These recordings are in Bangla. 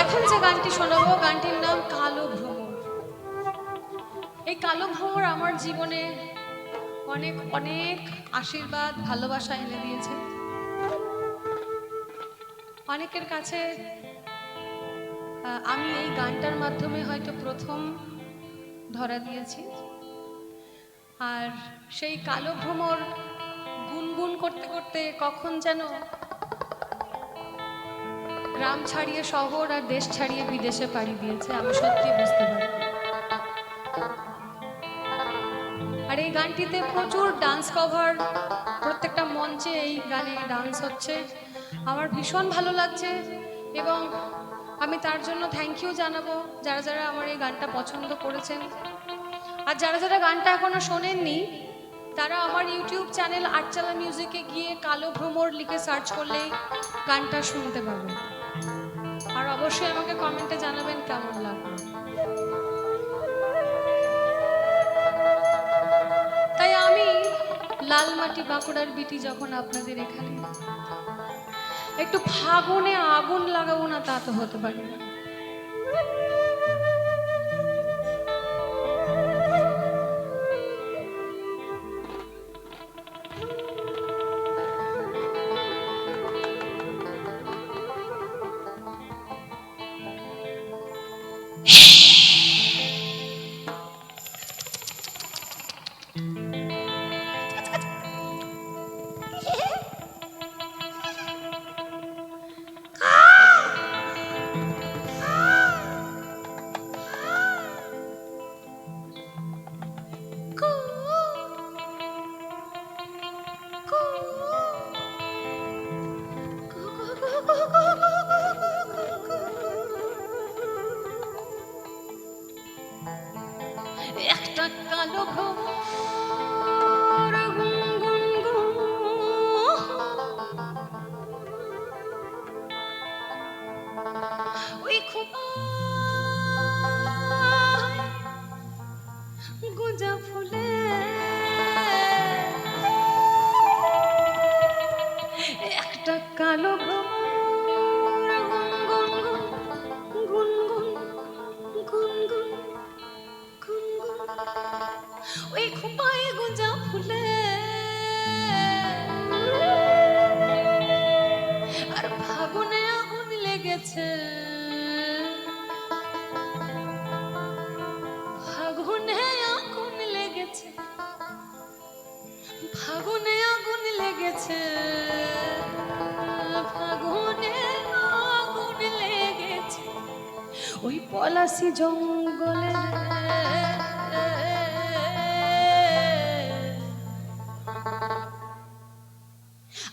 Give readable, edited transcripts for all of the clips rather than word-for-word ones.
এখন যে গানটি শোনাবো গানটির নাম কালো ভ্রমর। এই কালো ভ্রমর আমার জীবনে অনেক অনেক আশীর্বাদ ভালোবাসা এনে দিয়েছে। অনেকের কাছে আমি এই গানটার মাধ্যমে হয়তো প্রথম ধরা দিয়েছি। আর সেই কালো ভ্রমর গুনগুন করতে করতে কখন যেন গ্রাম ছাড়িয়ে শহর আর দেশ ছাড়িয়ে বিদেশে পাড়ি দিয়েছে, আমি সত্যি বুঝতে পারি। আর এই গানটিতে প্রচুর ডান্স কভার, প্রত্যেকটা মঞ্চে এই গানে ডান্স হচ্ছে। আমার ভীষণ ভালো লাগছে এবং আমি তার জন্য থ্যাংক ইউ জানাবো যারা যারা আমার এই গানটা পছন্দ করেছেন। আর যারা যারা গানটা এখনো শোনেননি তারা আমার ইউটিউব চ্যানেল আটচালা মিউজিকে গিয়ে কালো ভ্রমর লিখে সার্চ করলেই গানটা শুনতে পাবেন। আর অবশ্যই আমাকে কমেন্টে জানাবেন কেমন লাগলো। তাই আমি লালমাটি বাঁকুড়ার বিটি যখন আপনাদের এখানে একটু ফাগুনে আগুন লাগাবো না তা তো হতে পারে না। একটা কালো ভ্রমর গুনগুন ওই গোজা ফুলে একটা কালো ভ্রমর গুনগুন গুনগুন ওই খোপায় গোজা ফুলে আর ফাগুনে আগুন লেগেছে, ফাগুনে আগুন লেগেছে, ফাগুনে আগুন লেগেছে, ফাগুনে আগুন লেগেছে ওই পলাশি জঙ্গলে।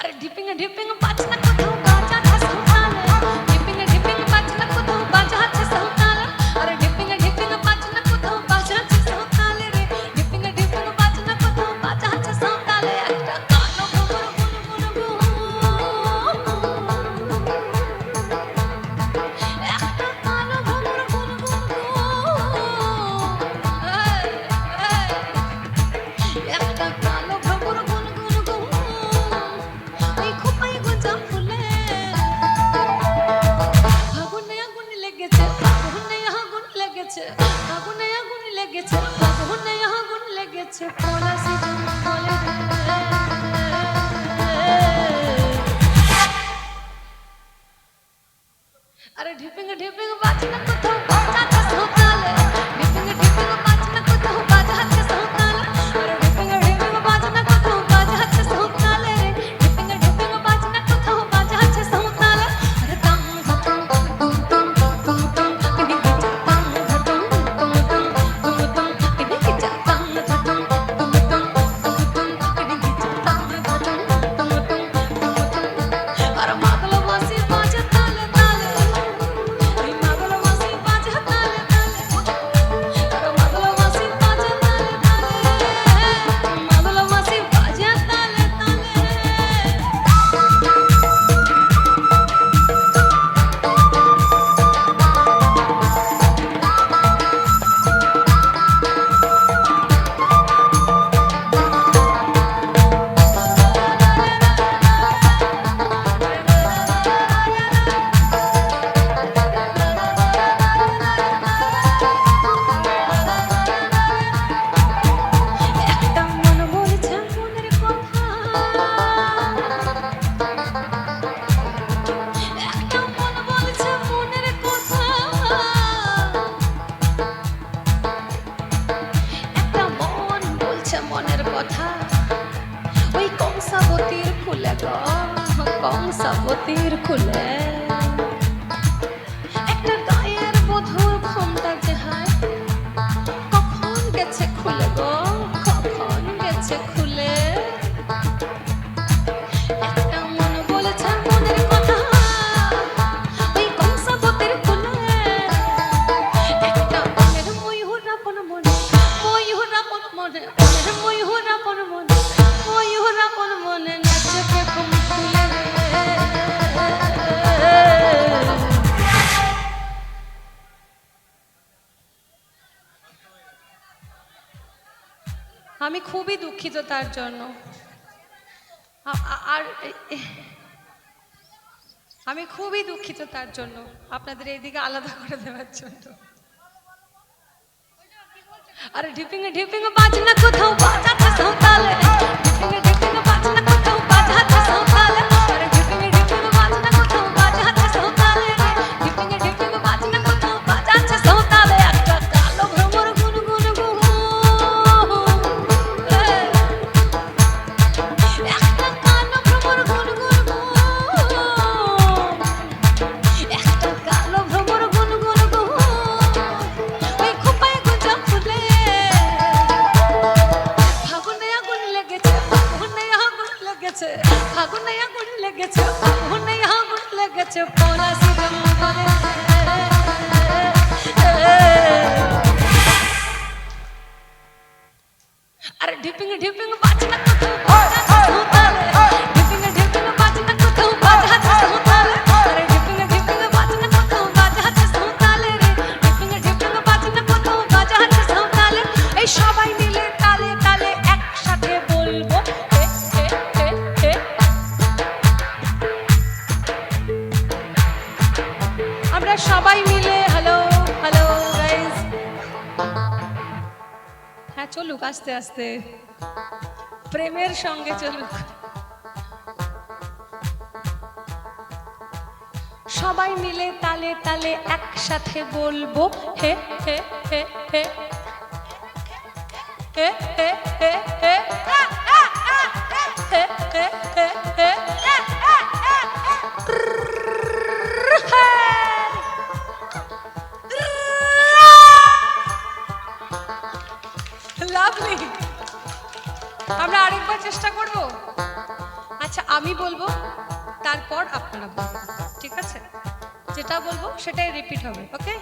अरे डिपिंग डिपिंग बाजना को बाजा था संताले, डिपिंग डिपिंग बाजना को बाजा था संताले, अरे डिपिंग डिपिंग बाजना को बाजा था संताले रे, डिपिंग डिपिंग बाजना को बाजा था संताले। একটা কালো ভ্রমর গুনগুন একটা কালো ভ্রমর গুনগুন একটা কালো ভ্রমর গুনগুন ফাগুনে আগুন লেগেছে, ফাগুনে আগুন লেগেছে, ফাগুনে আগুন লেগেছে পলাশি জঙ্গলে। আরে ঢিপিং ঢিপিং বাজনা কোথাও বাজাতে সকালে, ঢিপিং ঢিপিং বাজনা কোথাও বাজাতে সকালে, আরে ঢিপিং ঢিপিং বাজনা কোথাও বাজাতে সকালে রে, ঢিপিং ঢিপিং বাজনা কোথাও বাজাতে সকালে। আরে তাম ধতম তুম তুম তুম তুম কিনি কিচা তাম ধতম তুম তুম তুম তুম কিনি কিচা তাম ধতম তুম তুম তুম তুম কিনি কিচা তাম ধতম তুম তুম তুম তুম। আর মাগলো মাসি বাজে তালে তালে, এই মাগলো মাসি বাজে তালে মাটির খুলে একটা গায়ের বধুর ঘোমটা যে হায় কখন গেছে খুলে গো, কখন গেছে খুলে। একটা মন বলেছে মনের কথা ওই কংসাবতীর খুলে। একটা মনের ময়ূর আপন মনে, ময়ূর আপন মনে, মনের ময়ূর আপন মনে, ময়ূর আপন মনে নাচে পেখম খুলে রে। আমি খুবই দুঃখিত তার জন্য। আর আমি খুবই দুঃখিত তার জন্য, আপনাদের এইদিকে আলাদা করে দেওয়ার জন্য। আরে ঢিপিং ঢিপিং বাজনা কোথাও বাজাতে সাঁওতালে, ঢিপিং ঢিপিং বাজনা কোথাও বাজাতে সাঁওতালে। আরে ঢিপিং ঢিপিং বাজনা কোথাও বাজাতে সাঁওতালে, ঢিপিং ঢিপিং বাজনা কোথাও বাজাতে সাঁওতালে। একটা কালো ভ্রমর গুনগুন গুন, একটা কালো ভ্রমর গুনগুন গুন, একটা কালো ভ্রমর গুনগুন গুন। ওই খোপায় গোজা ফুলে ফাগুনে আগুন লেগেছে, ফাগুনে আগুন লেগেছে, ফাগুনে আগুন লেগেছে, ফাগুনে আগুন লেগেছে পলাশি জঙ্গলে। আরে ঢিপিং ঢিপিং বাজনা কোথাও বাজাতে সাঁওতালে, ঢিপিং ঢিপিং বাজনা কোথাও বাজাতে সাঁওতালে। আরে ঢিপিং ঢিপিং বাজনা কোথাও বাজাতে সাঁওতালে রে, ঢিপিং ঢিপিং বাজনা কোথাও বাজাতে সাঁওতালে। এই সবাই মিলে তালে তালে একসাথে বলবো হে হে হে হে। আমরা সবাই মিলে হ্যালো হ্যালো গাইস, হ্যাঁ চলুক আস্তে আস্তে, প্রেমের সঙ্গে চলুক। সবাই মিলে তালে তালে একসাথে বলবো হে হে হে হে হে হে হে হে হে হে হে হে। লাভলি, আমরা আরেকবার চেষ্টা করব। আচ্ছা আমি বলবো, তারপর আপনারা বলবেন, ঠিক আছে? যেটা বলবো সেটাই রিপিট হবে, ওকে?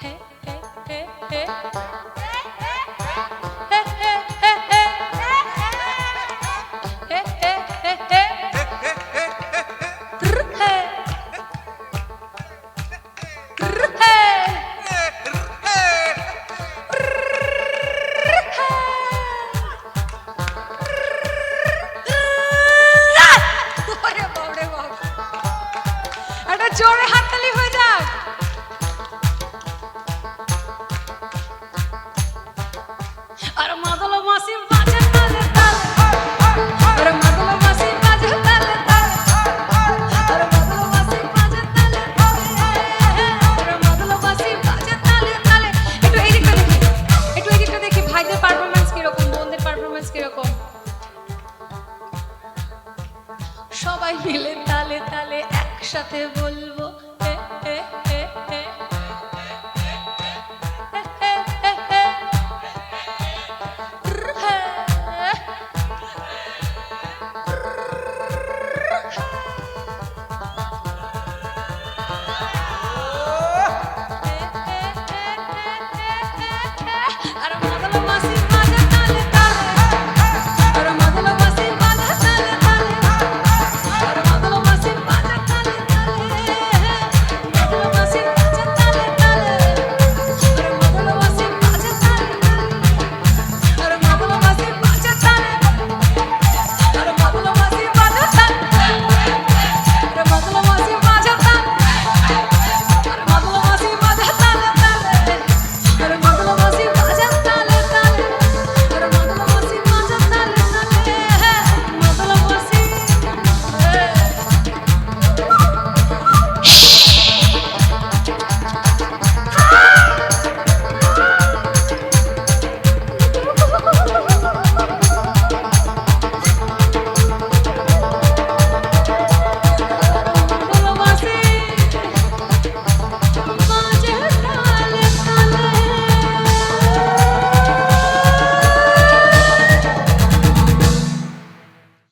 হে হে হে হে